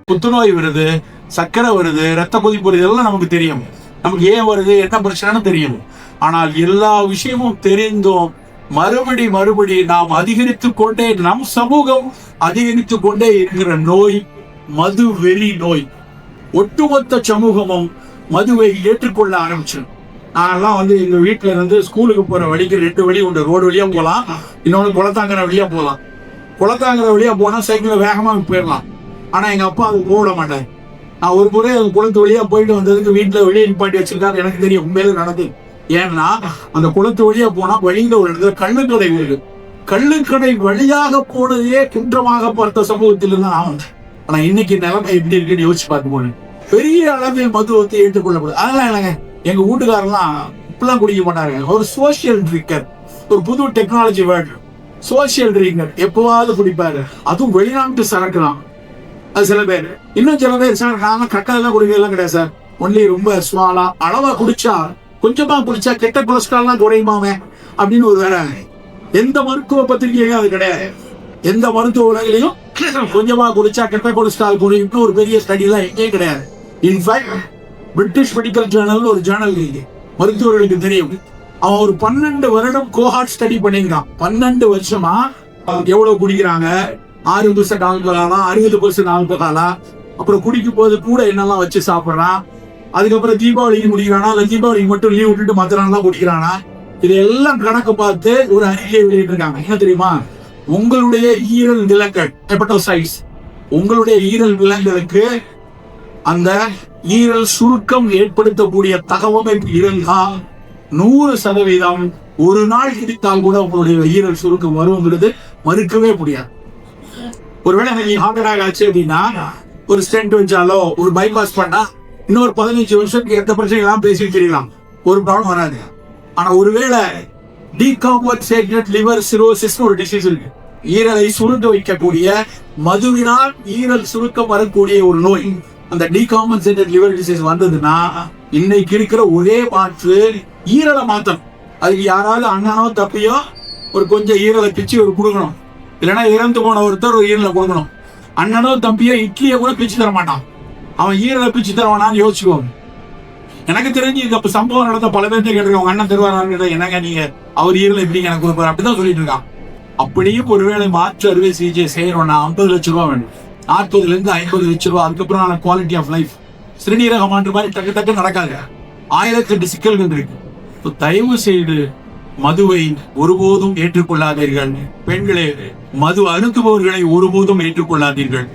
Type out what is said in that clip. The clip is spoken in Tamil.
புத்துநோய் வருது, சர்க்கரை வருது, ரத்த கொதிப்பு வருது, இதெல்லாம் நமக்கு தெரியும். நமக்கு ஏன் வருது, என்ன பிரச்சனைன்னு தெரியும். ஆனால் எல்லா விஷயமும் தெரிந்தும் மறுபடி நாம் அதிகரித்து கொண்டே, நம் சமூகம் அதிகரித்து கொண்டே இருக்கிற நோய் மது வெளி நோய். ஒட்டுமொத்த சமூகமும் மதுவை ஏற்றுக்கொள்ள ஆரம்பிச்சு. நான்லாம் எங்க வீட்டுல இருந்து ஸ்கூலுக்கு போற வழிக்கு 2 வழி உண்டு. ரோடு வழியா போகலாம், இன்னொன்று குளத்தாங்கிற வழியா போகலாம். குளத்தாங்கிற வழியா போனா சைக்கிள வேகமா போயிடலாம். ஆனா எங்க அப்பா அது போட மாட்டார். நான் ஒரு முறை குளத்து வழியா போயிட்டு வந்ததுக்கு வீட்டுல வெளியே நிப்பாட்டி வச்சிருக்காரு. எனக்கு தெரியும் உண்மையில நடந்தது. ஏன்னா அந்த குளத்து வழியா போனா வழியில ஒரு இடத்துல கள்ளுக்கடை இருக்கு. கள்ளுக்கடை வழியாக போனதையே குற்றமாக பார்த்த சமூகத்தில் தான் நான் வந்தேன். ஆனா இன்னைக்கு நிலைமை எப்படி இருக்குன்னு யோசிச்சு பார்க்க போனேன். பெரிய அளவில் மதுவத்தை ஏற்றுக்கொள்ளப்படுது. அதெல்லாம் இல்லைங்க, எங்க வீட்டுக்காரெல்லாம் இப்பெல்லாம் குடிக்க மாட்டாங்க. ஒரு சோசியல் ட்ரிங்கர், ஒரு புது டெக்னாலஜி வேர்டு, சோசியல் ட்ரிங்கர் எப்பவாவது குடிப்பாரு. அதுவும் வெளிநாட்டு சரக்குலாம். அது சில பேர், இன்னும் சில பேர் சார் நாங்க கட்டதெல்லாம் குடிக்கலாம் கிடையாது சார். ஒன்லி ரொம்ப ஸ்மாலா அளவா குடிச்சா, கொஞ்சமா குடிச்சா கெட்ட கொலஸ்ட்ரால்லாம் குறையுமாவே அப்படின்னு ஒரு வேற. எந்த மருத்துவ பத்திரிகையும் அது கிடையாது. எந்த மருத்துவ உலகிலையும் கொஞ்சமா குடிச்சா கெட்ட கொலஸ்ட்ரால் குறையும் ஒரு பெரிய ஸ்டடி எல்லாம் எங்கேயும் கிடையாது. இன்ஃபேக்ட் பிரிட்டிஷ் மெடிக்கல் ஜேர்னல் ஒரு ஜேர்னல் இருக்கு, மருத்துவர்களுக்கு தெரியும். அவன் ஒரு 12 வருடம் கோஹார்ட் ஸ்டடி பண்ணிருக்கான். 12 வருஷமா எவ்வளவு குடிக்கிறாங்க, 6% ஆல்கஹாலா, 60% ஆல்கஹாலா, அப்புறம் குடிக்கும் போது கூட என்னெல்லாம் வச்சு சாப்பிட்றான், அதுக்கப்புறம் தீபாவளிக்கு குடிக்கிறானா, இல்ல தீபாவளிக்கு மட்டும் லீவ் விட்டுட்டு மற்ற நாள் குடிக்கிறானா, இதெல்லாம் கணக்கு பார்த்து ஒரு அறிக்கையை வெளியிட்டு இருக்காங்க. என்ன தெரியுமா? உங்களுடைய ஈரல் விலங்கல் ஹெப்படோசைட்ஸ், உங்களுடைய ஈரல் விலங்கலுக்கு அந்த ஈரல் சுருக்கம் ஏற்படுத்தக்கூடிய தகவமைப்பு இருந்தால் 100% ஒரு நாள் குடித்தால் கூட உங்களுடைய ஈரல் சுருக்கம் வருங்கிறது மறுக்கவே முடியாது. ஒருவேளை ஹார்ட் அட்டாக் ஆச்சு அப்படின்னா ஒரு ஸ்டென்ட் வச்சாலோ ஒரு பைபாஸ் பண்ணா இன்னொரு 15 வருஷத்துக்கு எந்த பிரச்சனைலாம் பேசிட்டு தெரியலாம், ஒரு ப்ராப்ளம் வராது. ஆனா ஒருவேளை டீகாம்பன்சேட்டட் லிவர் சிரோசிஸ் ஒரு டிசீஸ் இருக்கு, ஈரலை சுருக்க வைக்கக்கூடிய, மதுவினால் ஈரல் சுருக்கம் வரக்கூடிய ஒரு நோய், அந்த டீகாம்பன்சேட்டட் லிவர் டிசீஸ் வந்ததுன்னா இன்னைக்கு இருக்கிற ஒரே மாற்று ஈரலை மாத்தணும். அதுக்கு யாராவது அண்ணனோ தப்பியோ ஒரு கொஞ்சம் ஈரலை பிச்சு ஒரு கொடுக்கணும், இல்லைன்னா இறந்து போன ஒருத்தர் ஒரு ஈரலை கொடுக்கணும். அண்ணனோ தம்பியோ இட்லியை கூட பிச்சு தர மாட்டான், அவன் ஈரலை பிச்சு தருவானான்னு யோசிச்சுக்கோங்க. எனக்கு தெரிஞ்சு இந்த சம்பவம் நடந்த பல பேர்த்த கேட்டிருக்காங்க, அண்ணன் தருவாரான்னு. என்னங்க நீங்க அவர் ஈரலை எப்படி எனக்கு கொடுப்பாரு அப்படிதான் சொல்லிட்டு இருக்கான். அப்படியும் ஒருவேளை மாற்று அறுவை சிகிச்சை செய்யணும்னா 50 லட்சம் ரூபா வேணும், 40 to 50 லட்சம் ரூபா. அதுக்கப்புறம் குவாலிட்டி ஆஃப் லைஃப் சிறுநீரக மாற்று மாதிரி டக்கு டக்கு நடக்காது. 1008 சிக்கல்கள் இருக்கு. தயவு செய்து மதுவை ஒருபோதும் ஏற்றுக்கொள்ளாதீர்கள். பெண்களே, மது அருந்துபவர்களை ஒருபோதும் ஏற்றுக்கொள்ளாதீர்கள்.